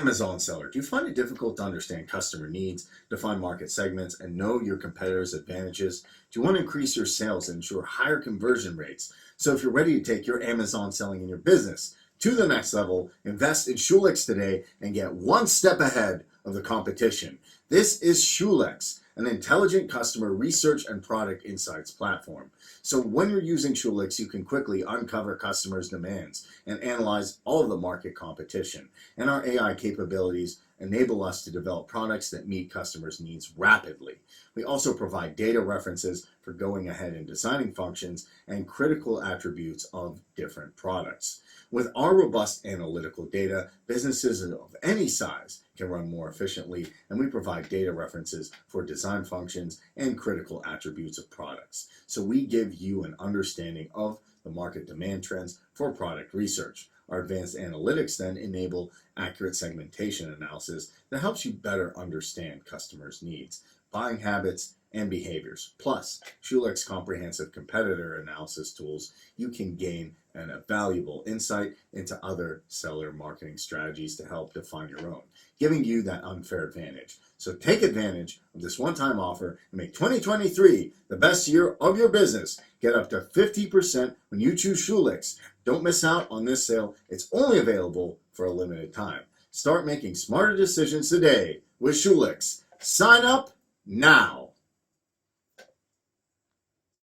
Amazon seller, do you find it difficult to understand customer needs, define market segments, and know your competitors' advantages? Do you want to increase your sales and ensure higher conversion rates? So if you're ready to take your Amazon selling in your business to the next level, invest in Shulex today and get one step ahead of the competition. This is Shulex, an intelligent customer research and product insights platform. So when you're using Shulex, you can quickly uncover customers' demands and analyze all of the market competition. And our AI capabilities enable us to develop products that meet customers' needs rapidly. We also provide data references for going ahead and designing functions and critical attributes of different products. With our robust analytical data, businesses of any size can run more efficiently, and we provide data references for design functions and critical attributes of products. So we give you an understanding of the market demand trends for product research. Our advanced analytics then enable accurate segmentation analysis that helps you better understand customers' needs, buying habits, and behaviors. Plus, Shulex comprehensive competitor analysis tools, you can gain a valuable insight into other seller marketing strategies to help define your own, giving you that unfair advantage. So take advantage of this one-time offer and make 2023 the best year of your business. Get up to 50% when you choose Shulex. Don't miss out on this sale. It's only available for a limited time. Start making smarter decisions today with Shulex. Sign up now.